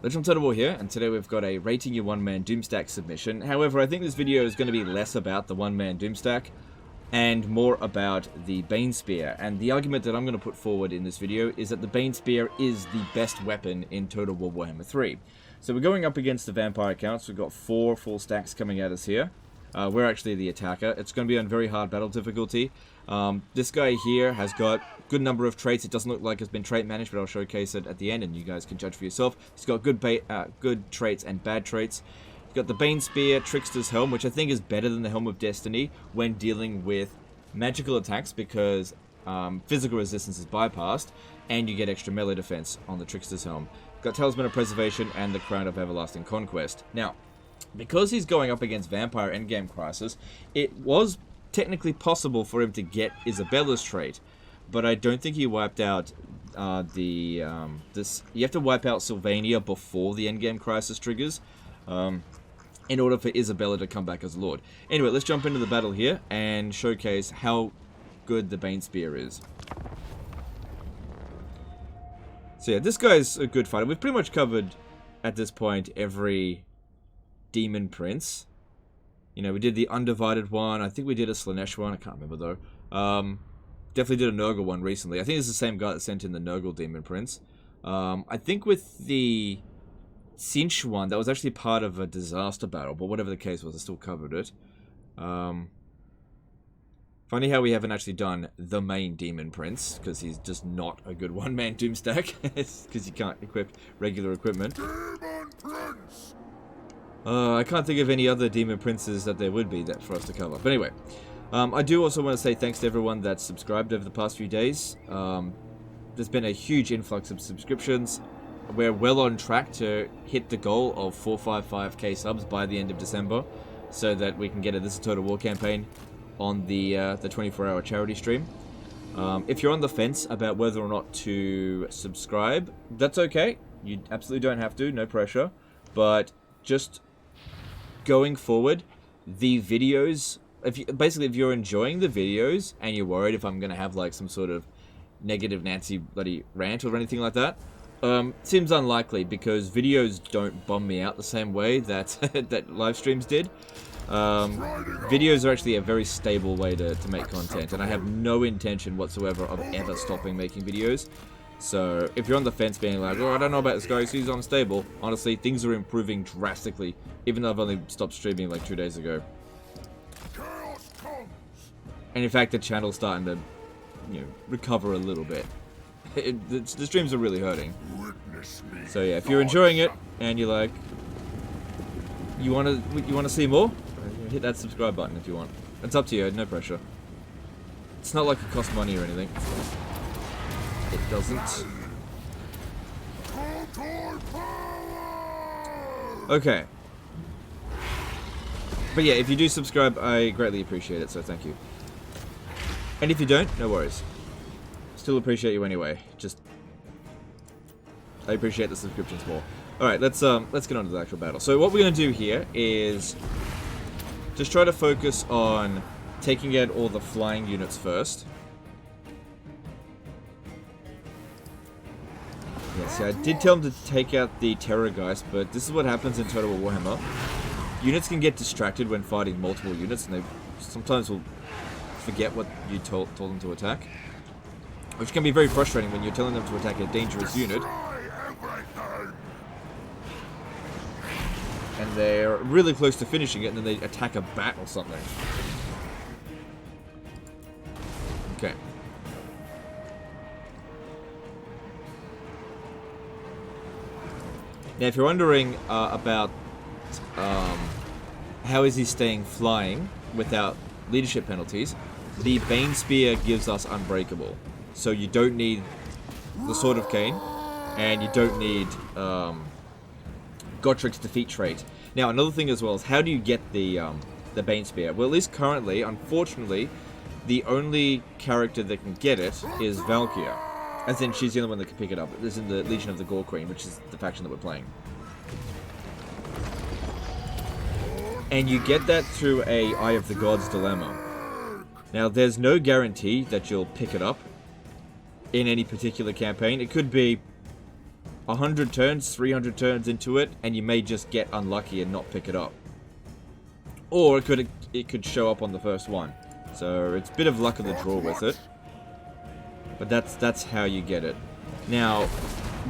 Legend of Total War here, and today we've got a rating your one-man Doomstack submission. However, I think this video is going to be less about the one-man Doomstack and more about the Bane Spear. And the argument that I'm going to put forward in this video is that the Bane Spear is the best weapon in Total War Warhammer 3. So we're going up against the vampire accounts. We've got 4 full stacks coming at us here. We're actually the attacker. It's going to be on very hard battle difficulty. This guy here has got good number of traits. It doesn't look like it's been trait managed, but I'll showcase it at the end and you guys can judge for yourself. He's got good traits and bad traits. He's got the Bane Spear, Trickster's Helm, which I think is better than the Helm of Destiny when dealing with magical attacks because physical resistance is bypassed and you get extra melee defense on the Trickster's Helm. Got Talisman of Preservation and the Crown of Everlasting Conquest. Now, because he's going up against Vampire Endgame Crisis, it was technically possible for him to get Isabella's trait, but I don't think he wiped out you have to wipe out Sylvania before the Endgame Crisis triggers in order for Isabella to come back as Lord. Anyway, let's jump into the battle here and showcase how good the Bane Spear is. So yeah, this guy's a good fighter. We've pretty much covered, at this point, every Demon Prince. You know, we did the Undivided one. I think we did a Slanesh one. I can't remember, though. Definitely did a Nurgle one recently. I think it's the same guy that sent in the Nurgle Demon Prince. I think with the Cinch one, that was actually part of a disaster battle, but whatever the case was, I still covered it. Funny how we haven't actually done the main Demon Prince, because he's just not a good one-man Doomstack, because you can't equip regular equipment. Demon Prince! I can't think of any other Demon Princes that there would be that for us to cover. But anyway, I do also want to say thanks to everyone that's subscribed over the past few days. There's been a huge influx of subscriptions. We're well on track to hit the goal of 455k subs by the end of December, so that we can get a This Is Total War campaign on the 24-hour charity stream. If you're on the fence about whether or not to subscribe, that's okay. You absolutely don't have to, no pressure. But just going forward, the videos, if you're enjoying the videos and you're worried if I'm going to have like some sort of negative Nancy bloody rant or anything like that, seems unlikely because videos don't bum me out the same way that that live streams did. Videos are actually a very stable way to make content, and I have no intention whatsoever of ever stopping making videos. So if you're on the fence being like, oh, I don't know about this guy, he's unstable, honestly, things are improving drastically, even though I've only stopped streaming like 2 days ago. And in fact, the channel's starting to, recover a little bit. The streams are really hurting. So yeah, if you're enjoying it and you're like, you want to see more, hit that subscribe button if you want. It's up to you, no pressure. It's not like it costs money or anything. It doesn't. Okay. But yeah, if you do subscribe, I greatly appreciate it, so thank you. And if you don't, no worries. Still appreciate you anyway. Just, I appreciate the subscriptions more. Alright, let's get on to the actual battle. So what we're going to do here is just try to focus on taking out all the flying units first. Yeah, see, I did tell them to take out the Terrorgeist, but this is what happens in Total War Warhammer. Units can get distracted when fighting multiple units, and they sometimes will forget what you told them to attack. Which can be very frustrating when you're telling them to attack a dangerous unit. And they're really close to finishing it, and then they attack a bat or something. Okay. Now, if you're wondering about how is he staying flying without leadership penalties, the Bane Spear gives us Unbreakable. So you don't need the Sword of Khaine, and you don't need Godric's Defeat trait. Now, another thing as well is how do you get the Bane Spear? Well, at least currently, unfortunately, the only character that can get it is Valkyria. As in, she's the only one that can pick it up. This is in the Legion of the Gore Queen, which is the faction that we're playing. And you get that through a Eye of the Gods dilemma. Now, there's no guarantee that you'll pick it up in any particular campaign. It could be 100 turns, 300 turns into it, and you may just get unlucky and not pick it up. Or it could show up on the first one. So it's a bit of luck of the draw with it. But that's how you get it. Now,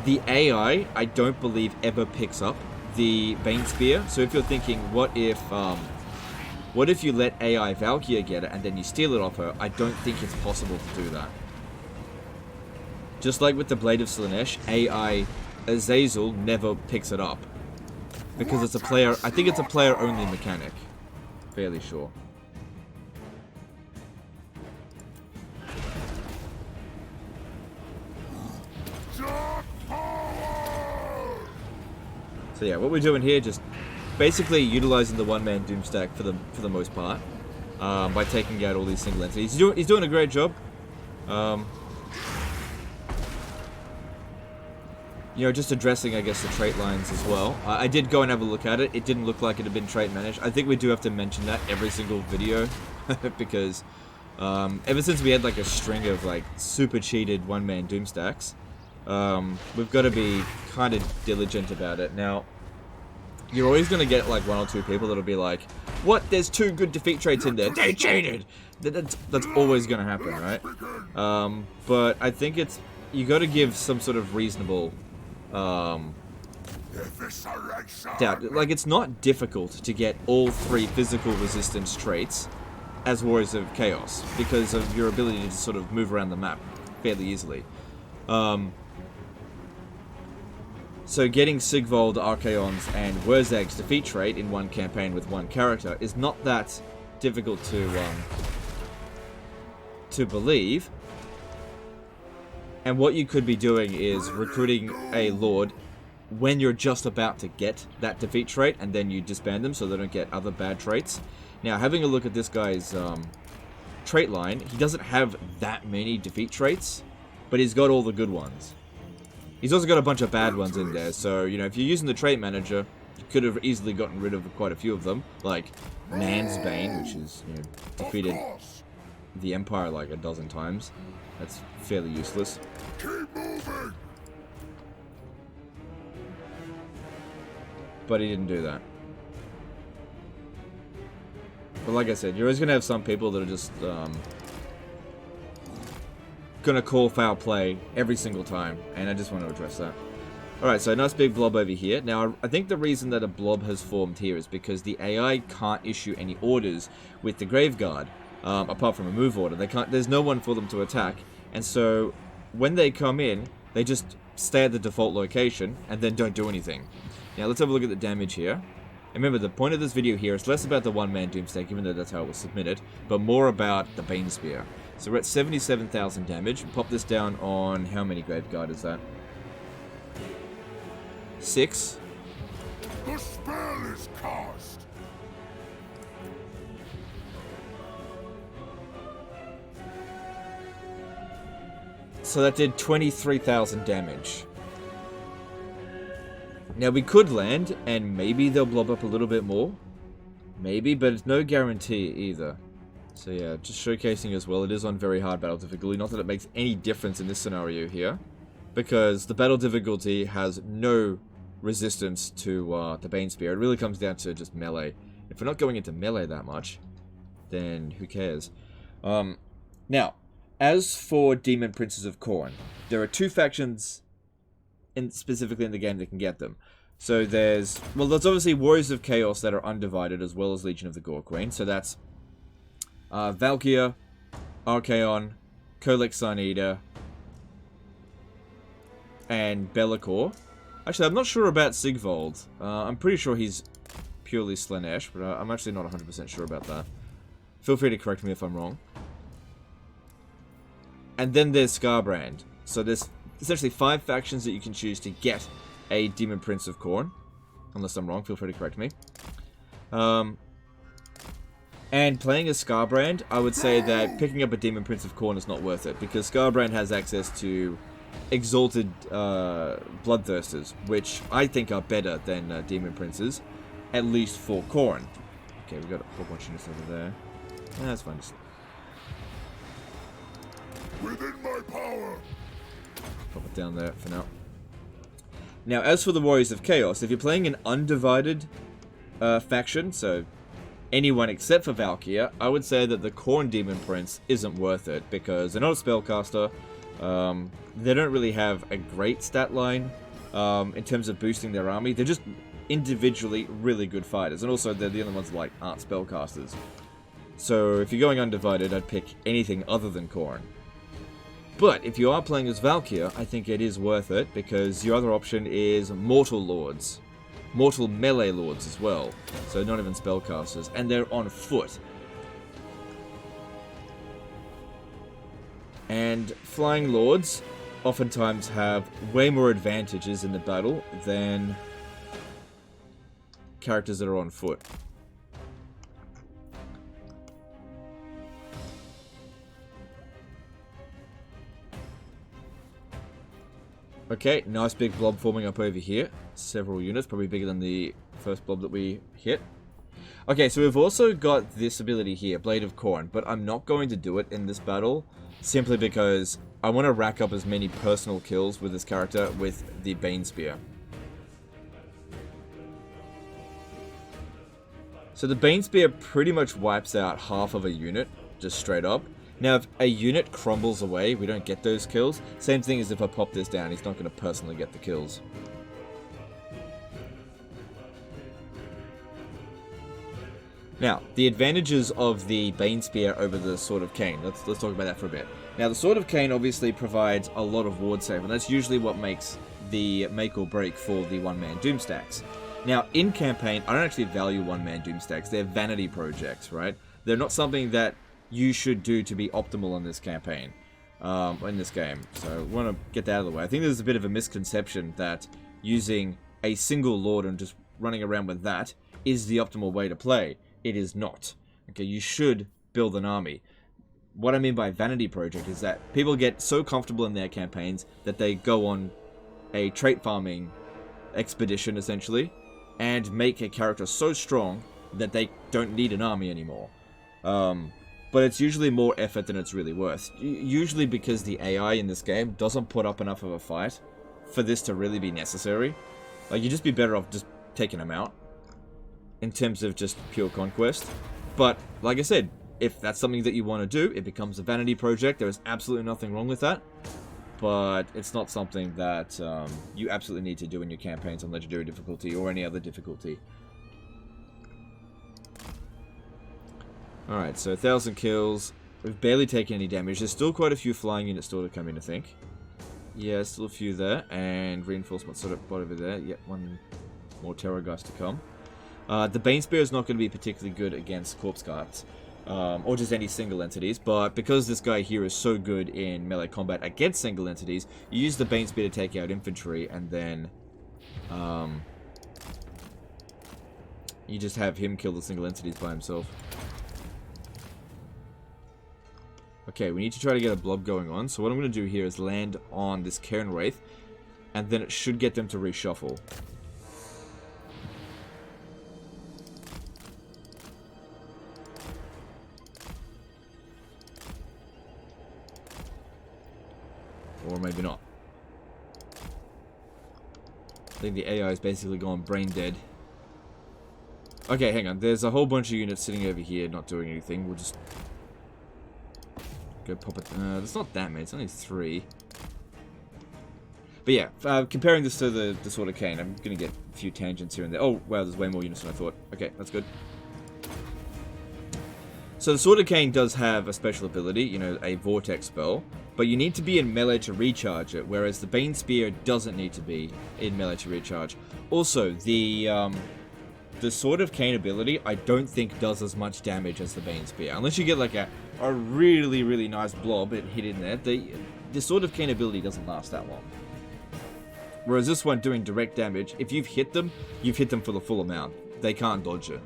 the AI, I don't believe ever picks up the Bane Spear. So if you're thinking, what if you let AI Valkyria get it and then you steal it off her? I don't think it's possible to do that. Just like with the Blade of Slaanesh, AI Azazel never picks it up. Because it's a player, I think it's a player only mechanic. Fairly sure. So yeah, what we're doing here, just basically utilizing the one-man Doomstack for the most part, by taking out all these single entities. He's doing a great job. You know, just addressing, I guess, the trait lines as well. I did go and have a look at it. It didn't look like it had been trait managed. I think we do have to mention that every single video, because ever since we had like a string of like super cheated one-man Doomstacks, we've got to be kind of diligent about it. Now, you're always going to get like one or two people that'll be like, what? There's 2 good defeat traits in there. They cheated! That's always going to happen, right? But I think you got to give some sort of reasonable doubt. Like, it's not difficult to get all 3 physical resistance traits as Warriors of Chaos because of your ability to sort of move around the map fairly easily. So getting Sigvald, Archaon's, and Wurzag's defeat trait in one campaign with one character is not that difficult to believe. And what you could be doing is recruiting a Lord when you're just about to get that defeat trait, and then you disband them so they don't get other bad traits. Now, having a look at this guy's trait line, he doesn't have that many defeat traits, but he's got all the good ones. He's also got a bunch of bad ones in there, so, you know, if you're using the trait manager, you could have easily gotten rid of quite a few of them, like Man's Bane, which is, you know, defeated the Empire like a dozen times. That's fairly useless. Keep moving. But he didn't do that. But like I said, you're always going to have some people that are just going to call foul play every single time, and I just want to address that. Alright, so a nice big blob over here. Now, I think the reason that a blob has formed here is because the AI can't issue any orders with the Graveguard, apart from a move order. There's no one for them to attack, and so when they come in, they just stay at the default location and then don't do anything. Now, let's have a look at the damage here. And remember, the point of this video here is less about the one-man Doomstack, even though that's how it was submitted, but more about the Bane Spear. So we're at 77,000 damage. We'll pop this down on how many Graveguard is that? 6. The spell is cast. So that did 23,000 damage. Now we could land, and maybe they'll blob up a little bit more. Maybe, but it's no guarantee either. So yeah, just showcasing as well, it is on very hard battle difficulty. Not that it makes any difference in this scenario here, because the battle difficulty has no resistance to the Bane Spear. It really comes down to just melee. If we're not going into melee that much, then who cares? Now, as for Demon Princes of Khorne, there are 2 factions specifically in the game that can get them. So there's obviously Warriors of Chaos that are undivided, as well as Legion of the Gore-Queen. So that's Valkyria, Archaon, Kolek Sun-Eater, and Be'lakor. Actually, I'm not sure about Sigvald. I'm pretty sure he's purely Slaanesh, but I'm actually not 100% sure about that. Feel free to correct me if I'm wrong. And then there's Skarbrand. So there's essentially 5 factions that you can choose to get a Demon Prince of Khorne. Unless I'm wrong, feel free to correct me. And playing as Skarbrand, I would say that picking up a Demon Prince of Khorne is not worth it, because Skarbrand has access to Exalted Bloodthirsters, which I think are better than Demon Princes, at least for Khorne. Okay, we've got a whole bunch of units over there. That's fine. Just Within my power. pop it down there for now. Now, as for the Warriors of Chaos, if you're playing an undivided faction, so anyone except for Valkyria, I would say that the Khorne Demon Prince isn't worth it, because they're not a spellcaster, they don't really have a great stat line in terms of boosting their army. They're just individually really good fighters, and also they're the only ones that aren't spellcasters. So if you're going undivided, I'd pick anything other than Khorne. But if you are playing as Valkyria, I think it is worth it, because your other option is Mortal Lords. Mortal Melee Lords as well, so not even spellcasters, and they're on foot. And Flying Lords oftentimes have way more advantages in the battle than characters that are on foot. Okay, nice big blob forming up over here. Several units, probably bigger than the first blob that we hit. Okay, so we've also got this ability here, Blade of Khorne, but I'm not going to do it in this battle, simply because I want to rack up as many personal kills with this character with the Bane Spear. So the Bane Spear pretty much wipes out half of a unit, just straight up. Now, if a unit crumbles away, we don't get those kills. Same thing as if I pop this down, he's not going to personally get the kills. Now, the advantages of the Bane Spear over the Sword of Khaine. Let's talk about that for a bit. Now, the Sword of Khaine obviously provides a lot of ward save, and that's usually what makes the make or break for the one-man Doom stacks. Now, in campaign, I don't actually value one-man Doom stacks. They're vanity projects, right? They're not something that you should do to be optimal in this campaign, in this game. So I want to get that out of the way. I think there's a bit of a misconception that using a single lord and just running around with that is the optimal way to play. It is not. Okay, you should build an army. What I mean by vanity project is that people get so comfortable in their campaigns that they go on a trait farming expedition, essentially, and make a character so strong that they don't need an army anymore. But it's usually more effort than it's really worth. Usually because the AI in this game doesn't put up enough of a fight for this to really be necessary. You'd just be better off just taking them out in terms of just pure conquest. But, like I said, if that's something that you want to do, it becomes a vanity project. There is absolutely nothing wrong with that. But it's not something that you absolutely need to do in your campaigns on Legendary difficulty or any other difficulty. Alright, so 1,000 kills. We've barely taken any damage. There's still quite a few flying units still to come in, I think. Yeah, still a few there. And reinforcement sort of bot over there. Yep, one more terror guys to come. The Bane Spear is not going to be particularly good against corpse guards. Or just any single entities. But because this guy here is so good in melee combat against single entities, you use the Bane Spear to take out infantry, and then you just have him kill the single entities by himself. Okay, we need to try to get a blob going on. So what I'm going to do here is land on this Cairn Wraith, and then it should get them to reshuffle. Or maybe not. I think the AI is basically gone brain dead. Okay, hang on. There's a whole bunch of units sitting over here not doing anything. We'll just go pop it. It's not that many. It's only 3. But yeah, comparing this to the Sword of Khaine, I'm going to get a few tangents here and there. Oh, wow, there's way more units than I thought. Okay, that's good. So the Sword of Khaine does have a special ability, you know, a vortex spell, but you need to be in melee to recharge it, whereas the Bane Spear doesn't need to be in melee to recharge. Also, the Sword of Khaine ability, I don't think does as much damage as the Bane Spear. Unless you get like a really, really nice blob and hit in there, the Sword of Khaine ability doesn't last that long. Whereas this one doing direct damage, if you've hit them for the full amount. They can't dodge it.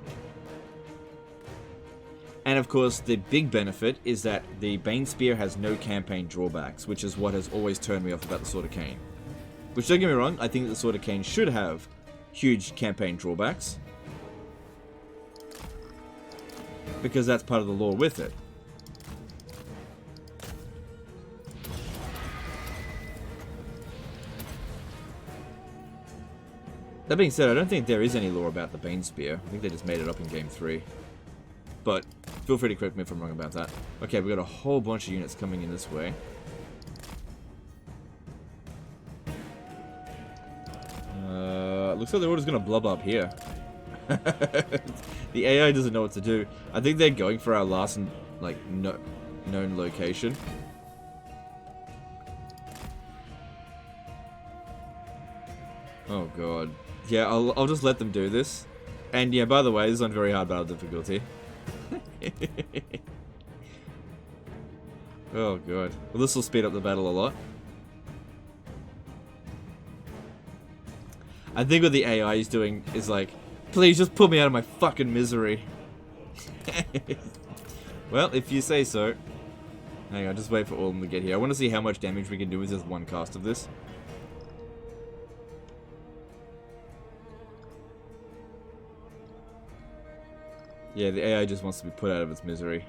And of course, the big benefit is that the Bane Spear has no campaign drawbacks, which is what has always turned me off about the Sword of Khaine. Which, don't get me wrong, I think that the Sword of Khaine should have huge campaign drawbacks, because that's part of the lore with it. That being said, I don't think there is any lore about the Bane Spear. I think they just made it up in Game 3. But feel free to correct me if I'm wrong about that. Okay, we got a whole bunch of units coming in this way. Looks like they're all just gonna blob up here. The AI doesn't know what to do. I think they're going for our last, like, known location. Oh god. Yeah, I'll just let them do this. And yeah, by the way, this is on very hard battle difficulty. Oh god. Well, this will speed up the battle a lot. I think what the AI is doing is like, please just put me out of my fucking misery. Well, if you say so. Hang on, just wait for all of them to get here. I want to see how much damage we can do with just one cast of this. Yeah, the AI just wants to be put out of its misery.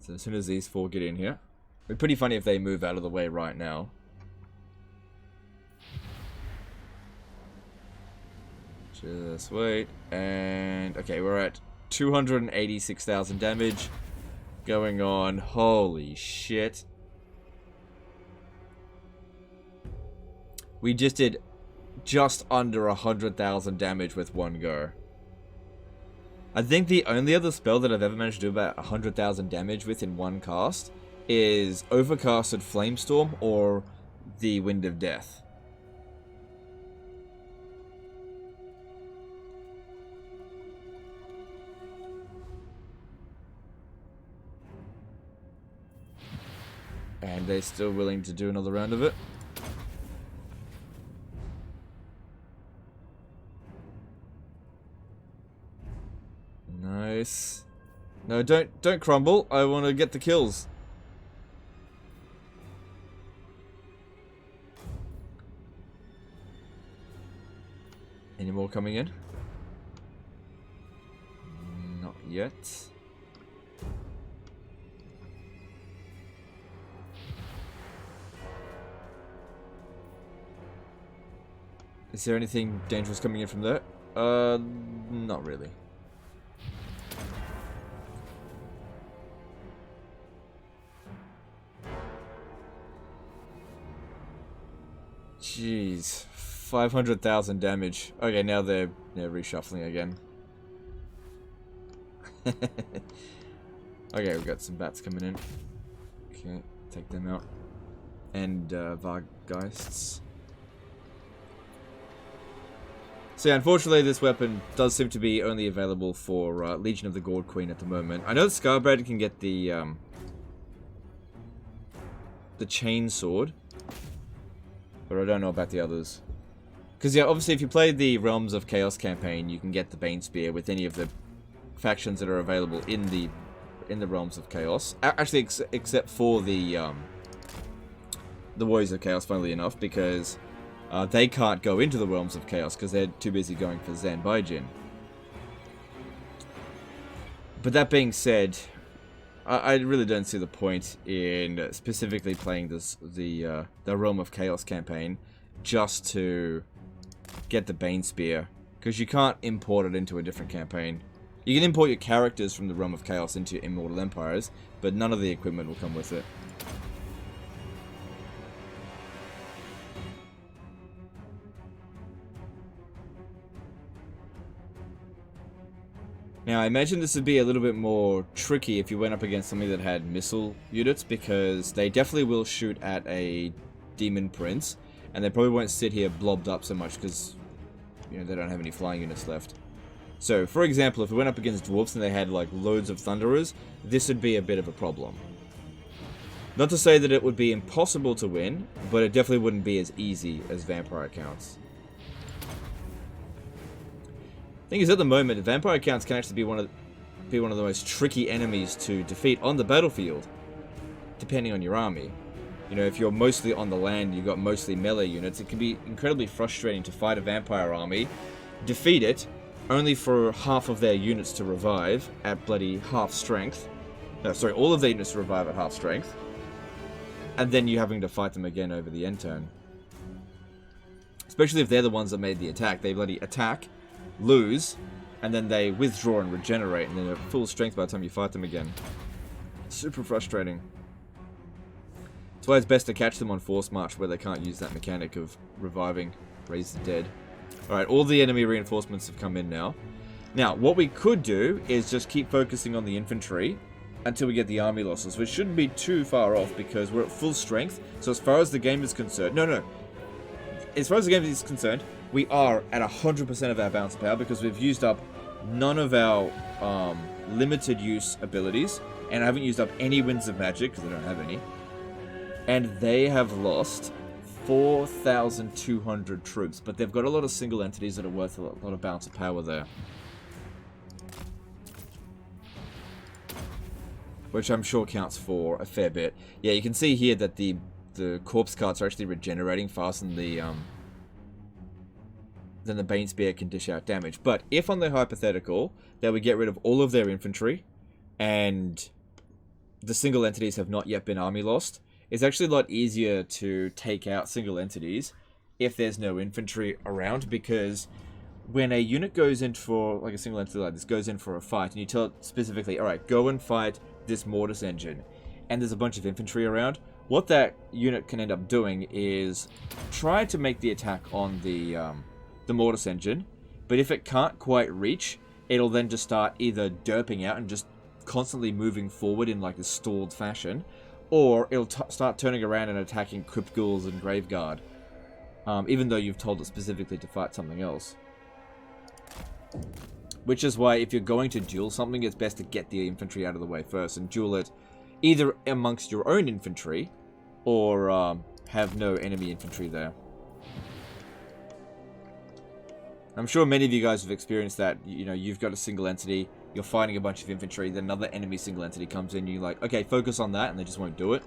So as soon as these four get in here, it'd be pretty funny if they move out of the way right now. Just wait, and okay, we're at 286,000 damage going on. Holy shit. We just did just under 100,000 damage with one go. I think the only other spell that I've ever managed to do about 100,000 damage with in one cast is Overcasted Flamestorm or the Wind of Death. And they're still willing to do another round of it. Nice. No, don't crumble. I want to get the kills. Any more coming in? Not yet. Is there anything dangerous coming in from there? Not really. Jeez, 500,000 damage. Okay, now they're reshuffling again. Okay, we've got some bats coming in. Okay, take them out. And Vargeists. So yeah, unfortunately this weapon does seem to be only available for Legion of the Gourd Queen at the moment. I know that Scarbrad can get the chain sword, but I don't know about the others. Because yeah, obviously if you play the Realms of Chaos campaign, you can get the Bane Spear with any of the factions that are available in the Realms of Chaos. Actually, except for the Warriors of Chaos, funnily enough, because they can't go into the Realms of Chaos because they're too busy going for Zanbaijin. But that being said, I really don't see the point in specifically playing the Realm of Chaos campaign just to get the Bane Spear, because you can't import it into a different campaign. You can import your characters from the Realm of Chaos into Immortal Empires, but none of the equipment will come with it. Now, I imagine this would be a little bit more tricky if you went up against something that had missile units, because they definitely will shoot at a Demon Prince, and they probably won't sit here blobbed up so much because, you know, they don't have any flying units left. So, for example, if we went up against dwarves and they had, like, loads of Thunderers, this would be a bit of a problem. Not to say that it would be impossible to win, but it definitely wouldn't be as easy as Vampire Counts. Thing is, at the moment, Vampire Counts can actually be one of the most tricky enemies to defeat on the battlefield, depending on your army. You know, if you're mostly on the land, you've got mostly melee units, it can be incredibly frustrating to fight a vampire army, defeat it, only for half of their units to revive at bloody half strength. No, sorry, all of their units to revive at half strength, and then you having to fight them again over the end turn. Especially if they're the ones that made the attack. They bloody attack, lose, and then they withdraw and regenerate, and then they're at full strength by the time you fight them again. Super frustrating. That's why it's best to catch them on Force March, where they can't use that mechanic of reviving, raise the dead. Alright, all the enemy reinforcements have come in now. Now, what we could do is just keep focusing on the infantry until we get the army losses, which shouldn't be too far off because we're at full strength. So as far as the game is concerned... No. As far as the game is concerned, we are at 100% of our bounce power because we've used up none of our limited use abilities, and I haven't used up any Winds of Magic because I don't have any. And they have lost 4,200 troops, but they've got a lot of single entities that are worth a lot of bounce of power there. Which I'm sure counts for a fair bit. Yeah, you can see here that the corpse carts are actually regenerating faster than the Bane Spear can dish out damage. But if on the hypothetical that we get rid of all of their infantry and the single entities have not yet been army lost, it's actually a lot easier to take out single entities if there's no infantry around, because when a unit goes in for, like a single entity like this, goes in for a fight, and you tell it specifically, alright, go and fight this mortis engine, and there's a bunch of infantry around, what that unit can end up doing is try to make the attack on the mortis engine, but if it can't quite reach, it'll then just start either derping out and just constantly moving forward in like a stalled fashion, or it'll start turning around and attacking Crypt Ghouls and Graveguard, even though you've told it specifically to fight something else. Which is why if you're going to duel something, it's best to get the infantry out of the way first and duel it either amongst your own infantry or have no enemy infantry there. I'm sure many of you guys have experienced that. You know, you've got a single entity, you're fighting a bunch of infantry, then another enemy single entity comes in, you're like, okay, focus on that, and they just won't do it.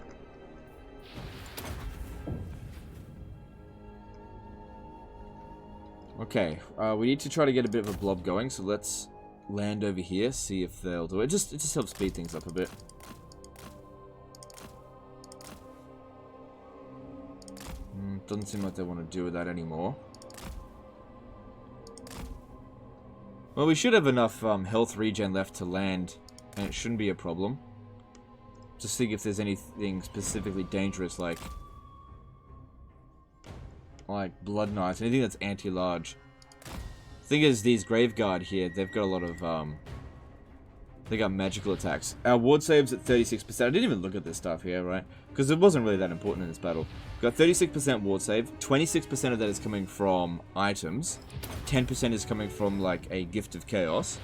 Okay, we need to try to get a bit of a blob going, so let's land over here, see if they'll do it. It just helps speed things up a bit. Doesn't seem like they want to do that anymore. Well, we should have enough health regen left to land, and it shouldn't be a problem. Just think if there's anything specifically dangerous, like Blood Knights, anything that's anti-large. The thing is, these Graveguard here, they've got a lot of, they got magical attacks. Our ward save's at 36%. I didn't even look at this stuff here, right? Because it wasn't really that important in this battle. We've got 36% ward save. 26% of that is coming from items. 10% is coming from, like, a Gift of Chaos.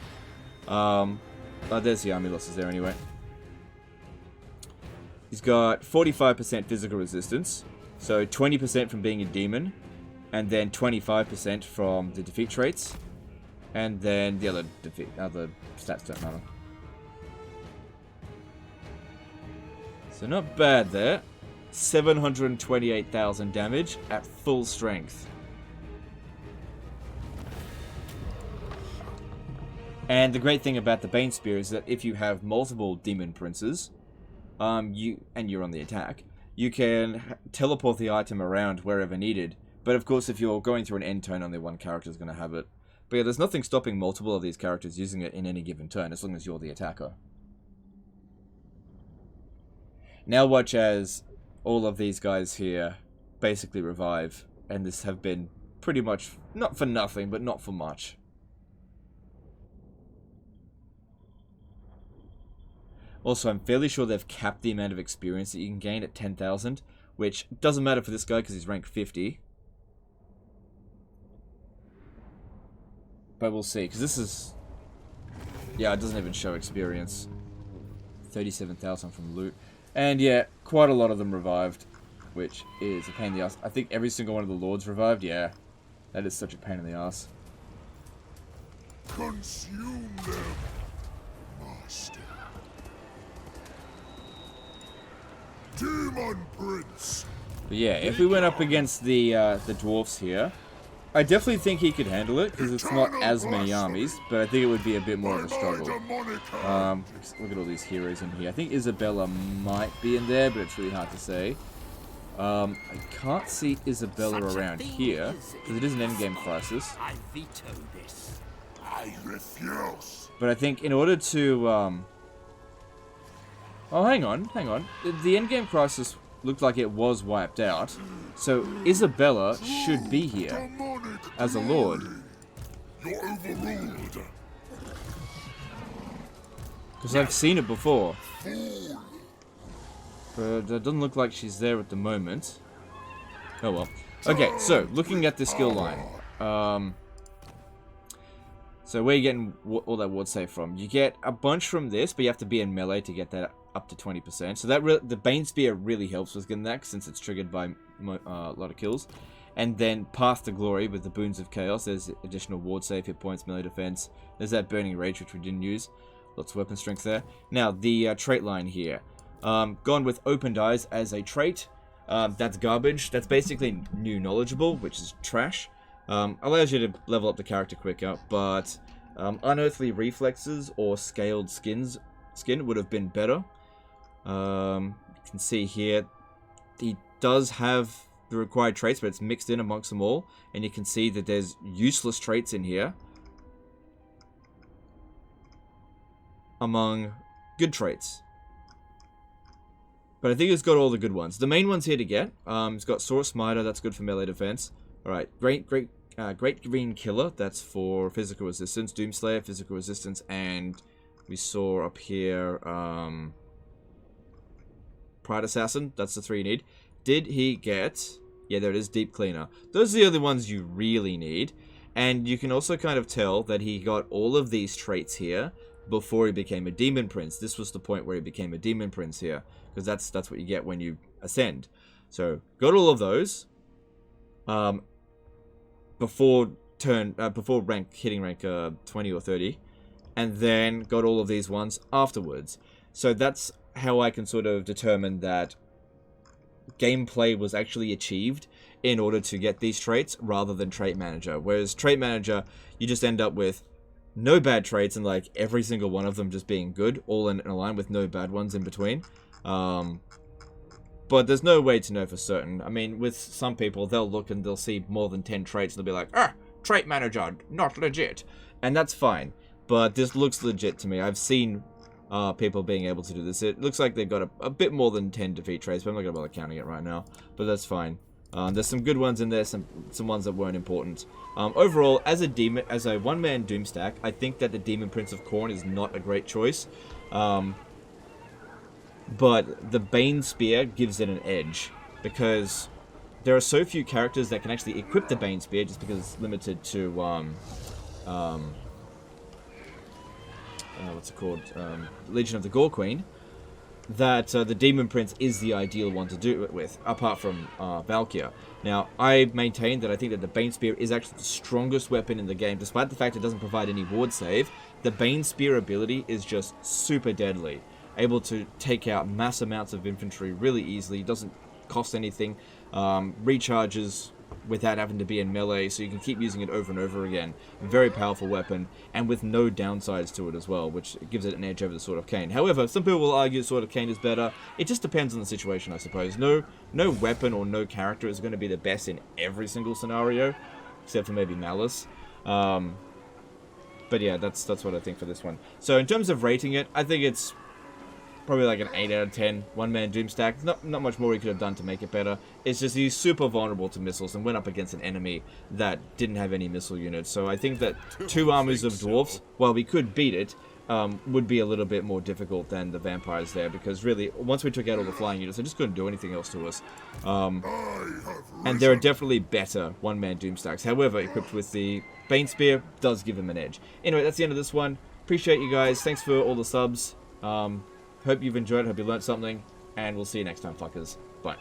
There's the army losses there anyway. He's got 45% physical resistance. So 20% from being a demon. And then 25% from the defeat traits. And then the other stats don't matter. So not bad there. 728,000 damage at full strength. And the great thing about the Bane Spear is that if you have multiple demon princes, you're on the attack, you can teleport the item around wherever needed. But of course, if you're going through an end turn, only one character is going to have it. But yeah, there's nothing stopping multiple of these characters using it in any given turn, as long as you're the attacker. Now watch as all of these guys here basically revive, and this have been pretty much, not for nothing, but not for much. Also, I'm fairly sure they've capped the amount of experience that you can gain at 10,000, which doesn't matter for this guy because he's rank 50. But we'll see, because this is... yeah, it doesn't even show experience. 37,000 from loot. And yeah, quite a lot of them revived, which is a pain in the ass. I think every single one of the lords revived, yeah. That is such a pain in the ass. Consume them, master. Demon Prince. But yeah, if we went up against the dwarfs here, I definitely think he could handle it, because it's not as many armies, but I think it would be a bit more of a struggle. Look at all these heroes in here. I think Isabella might be in there, but it's really hard to say. I can't see Isabella around here, because it is an endgame crisis. I veto this. I refuse. But I think in order to, oh, hang on. The endgame crisis looked like it was wiped out, so Isabella should be here as a lord. You're overruled. Because I've seen it before. But it doesn't look like she's there at the moment. Oh well. Okay, so looking at the skill line. So where are you getting all that ward save from? You get a bunch from this, but you have to be in melee to get that up to 20%. So that the Bane Spear really helps with getting that, since it's triggered by a lot of kills. And then Path to Glory with the Boons of Chaos. There's additional ward save, hit points, melee defense. There's that Burning Rage, which we didn't use. Lots of weapon strength there. Now, the trait line here. Gone with Opened Eyes as a trait. That's garbage. That's basically new knowledgeable, which is trash. Allows you to level up the character quicker, but Unearthly Reflexes or Scaled Skin would have been better. You can see here, he does have the required traits, but it's mixed in amongst them all, and you can see that there's useless traits in here among good traits. But I think it's got all the good ones. The main ones here to get. It's got Sword Smiter, that's good for melee defense. Alright, Great Green Killer, that's for physical resistance. Doomslayer, physical resistance, and we saw up here, Pride Assassin, that's the 3 you need. Did he get... Yeah, there it is, Deep Cleaner. Those are the other ones you really need. And you can also kind of tell that he got all of these traits here before he became a Demon Prince. This was the point where he became a Demon Prince here, because that's what you get when you ascend. So, got all of those before hitting rank 20 or 30, and then got all of these ones afterwards. So that's how I can sort of determine that gameplay was actually achieved in order to get these traits rather than Trait Manager. Whereas Trait Manager, you just end up with no bad traits and like every single one of them just being good, all in a line with no bad ones in between. But there's no way to know for certain. I mean, with some people, they'll look and they'll see more than 10 traits and they'll be like, Trait Manager, not legit. And that's fine. But this looks legit to me. I've seen people being able to do this. It looks like they've got a bit more than 10 defeat traits, but I'm not going to bother counting it right now. But that's fine. There's some good ones in there, some ones that weren't important. Overall, as a one-man Doomstack, I think that the Demon Prince of Khorne is not a great choice. But the Bane Spear gives it an edge, because there are so few characters that can actually equip the Bane Spear, just because it's limited to, what's it called? Legion of the Gore Queen, that the Demon Prince is the ideal one to do it with, apart from Valkyr. Now, I maintain that I think that the Bane Spear is actually the strongest weapon in the game, despite the fact it doesn't provide any ward save. The Bane Spear ability is just super deadly, able to take out mass amounts of infantry really easily, doesn't cost anything, recharges without having to be in melee, so you can keep using it over and over again. Very powerful weapon, and with no downsides to it as well, which gives it an edge over the Sword of Khaine. However, some people will argue Sword of Khaine is better. It just depends on the situation, I suppose. No weapon or no character is going to be the best in every single scenario, except for maybe Malice. But yeah, that's what I think for this one. So in terms of rating it, I think it's probably like an 8 out of 10, one-man Doomstack. Not much more he could have done to make it better. It's just he's super vulnerable to missiles and went up against an enemy that didn't have any missile units. So I think that 2 armies of dwarfs, while we could beat it, would be a little bit more difficult than the vampires there, because really, once we took out all the flying units, they just couldn't do anything else to us. And there are definitely better one-man Doomstacks. However, equipped with the Bane Spear does give him an edge. Anyway, that's the end of this one. Appreciate you guys. Thanks for all the subs. Hope you've enjoyed it, hope you learned something, and we'll see you next time, fuckers. Bye.